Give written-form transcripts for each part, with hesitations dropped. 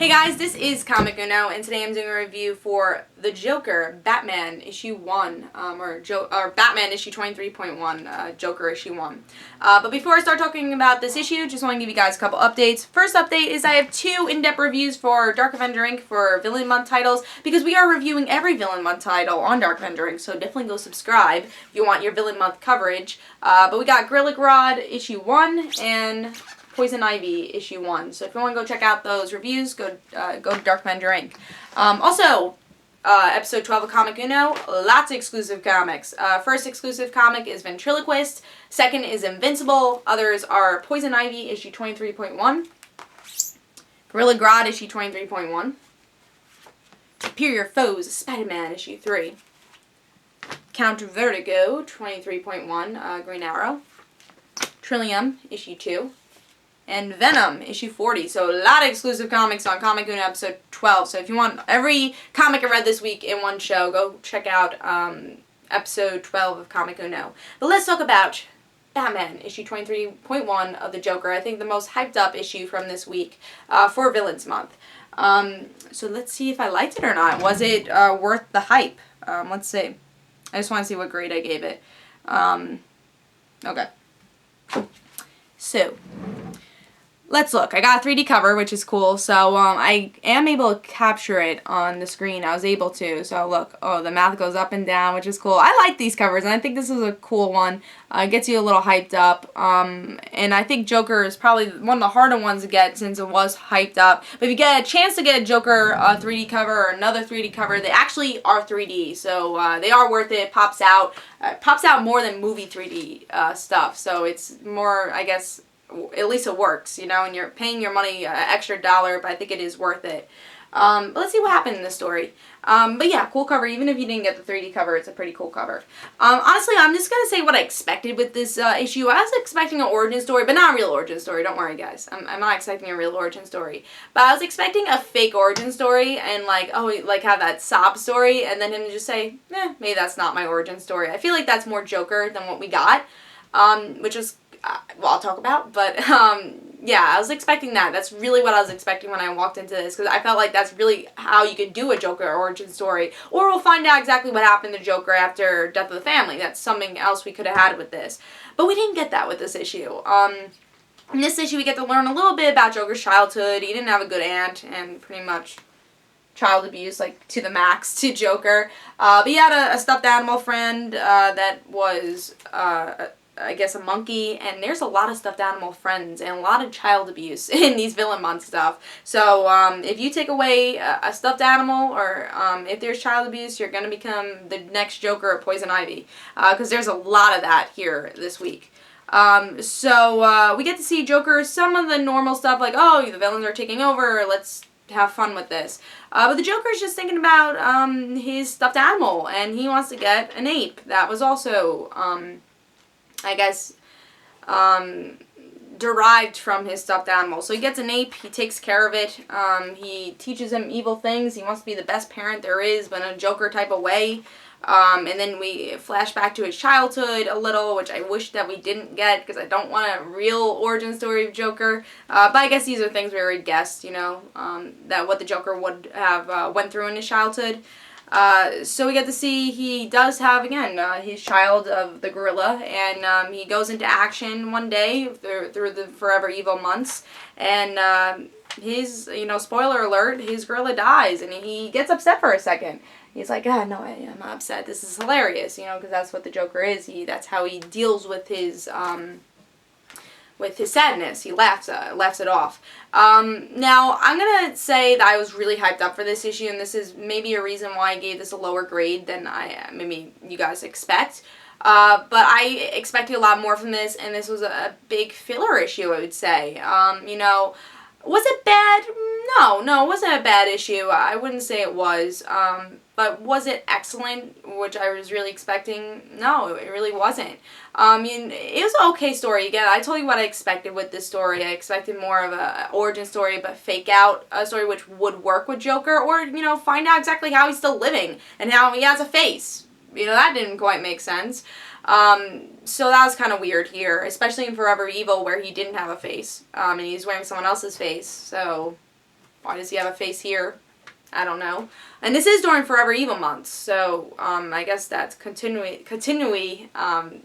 Hey guys, this is Comic Uno, and today I'm doing a review for The Joker, Batman issue 1, or Batman issue 23.1, Joker issue 1. But before I start talking about this issue, just want to give you guys a couple updates. First update is I have 2 in-depth reviews for Dark Avenger Inc. for Villain Month titles, because we are reviewing every Villain Month title on Dark Avenger Inc., so definitely go subscribe if you want your Villain Month coverage. But we got Gorilla Grodd issue 1 and Poison Ivy issue 1. So if you want to go check out those reviews, go to Dark Avenger Inc. Also, episode 12 of Comic Uno, lots of exclusive comics. First exclusive comic is Ventriloquist. Second is Invincible. Others are Poison Ivy issue 23.1. Gorilla Grodd issue 23.1. Superior Foes Spider-Man issue 3. Count Vertigo 23.1, Green Arrow. Trillium issue 2. And Venom, issue 40. So a lot of exclusive comics on Comic Uno episode 12. So if you want every comic I read this week in one show, go check out episode 12 of Comic Uno. But let's talk about Batman, issue 23.1 of The Joker. I think the most hyped up issue from this week for Villains Month. So let's see if I liked it or not. Was it worth the hype? Let's see. I just want to see what grade I gave it. Okay. So let's look. I got a 3D cover, which is cool. So I am able to capture it on the screen. I was able to. So look, oh, the mouth goes up and down, which is cool. I like these covers, and I think this is a cool one. It gets you a little hyped up. And I think Joker is probably one of the harder ones to get since it was hyped up. But if you get a chance to get a Joker 3D cover or another 3D cover, they actually are 3D. So they are worth it. Pops out. Pops out more than movie 3D stuff. So it's more, I guess, at least it works, you know, and you're paying your money extra dollar, but I think it is worth it. But let's see what happened in this story. But yeah, cool cover. Even if you didn't get the 3D cover, it's a pretty cool cover. Honestly, I'm just going to say what I expected with this issue. I was expecting an origin story, but not a real origin story. Don't worry, guys. I'm not expecting a real origin story. But I was expecting a fake origin story and like have that sob story and then him to just say, maybe that's not my origin story. I feel like that's more Joker than what we got, which is well, I'll talk about, but yeah, I was expecting that. That's really what I was expecting when I walked into this, because I felt like that's really how you could do a Joker origin story, or we'll find out exactly what happened to Joker after Death of the Family. That's something else we could have had with this, but we didn't get that with this issue. In this issue, we get to learn a little bit about Joker's childhood. He didn't have a good aunt, and pretty much child abuse, like, to the max to Joker. But he had a stuffed animal friend that was I guess a monkey, and there's a lot of stuffed animal friends and a lot of child abuse in these Villain Month stuff. So if you take away a stuffed animal, or if there's child abuse, you're going to become the next Joker of Poison Ivy, because there's a lot of that here this week. So we get to see Joker, some of the normal stuff like, oh, the villains are taking over, let's have fun with this. But the Joker's just thinking about his stuffed animal, and he wants to get an ape that was also I guess, derived from his stuffed animal. So he gets an ape, he takes care of it, he teaches him evil things, he wants to be the best parent there is, but in a Joker type of way. And then we flash back to his childhood a little, which I wish that we didn't get, because I don't want a real origin story of Joker. But I guess these are things we already guessed, you know, that what the Joker would have went through in his childhood. So we get to see he does have, again, his child of the gorilla, and he goes into action one day through the Forever Evil months, and his, you know, spoiler alert, his gorilla dies, and he gets upset for a second. He's like, no, I'm not upset, this is hilarious, you know, because that's what the Joker is. That's how he deals with his sadness. He laughs it off. Now, I'm going to say that I was really hyped up for this issue, and this is maybe a reason why I gave this a lower grade than maybe you guys expect. But I expected a lot more from this, and this was a big filler issue, I would say. You know, was it bad? No, it wasn't a bad issue. I wouldn't say it was. But was it excellent, which I was really expecting? No, it really wasn't. I mean, it was an okay story. Again, I told you what I expected with this story. I expected more of a origin story, but fake out a story which would work with Joker, or, you know, find out exactly how he's still living and how he has a face. You know, that didn't quite make sense. So that was kind of weird here, especially in Forever Evil, where he didn't have a face, and he's wearing someone else's face. So Why does he have a face here? I don't know. And this is during Forever Evil month, so I guess that's continually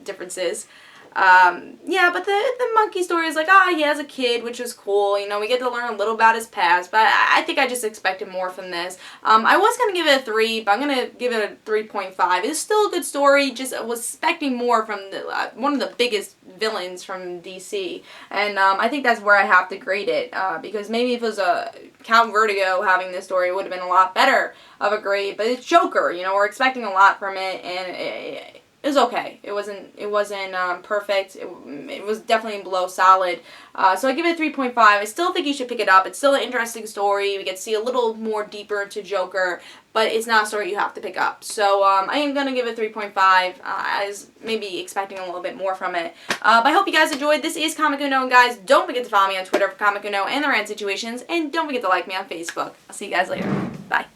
differences. Yeah, but the monkey story is like, he has a kid, which is cool. You know, we get to learn a little about his past, but I think I just expected more from this. I was going to give it a 3, but I'm going to give it a 3.5. It's still a good story, just I was expecting more from one of the biggest villains from DC. And I think that's where I have to grade it, because maybe if it was a Count Vertigo having this story, it would have been a lot better of a grade. But it's Joker, you know, we're expecting a lot from it, and it was okay. It wasn't perfect. It was definitely below solid. So I give it a 3.5. I still think you should pick it up. It's still an interesting story. We get to see a little more deeper into Joker, but it's not a story you have to pick up. So I am going to give it 3.5. I was maybe expecting a little bit more from it. But I hope you guys enjoyed. This is Comic Uno, and guys, don't forget to follow me on Twitter for Comic Uno and the Rant Situations, and don't forget to like me on Facebook. I'll see you guys later. Bye.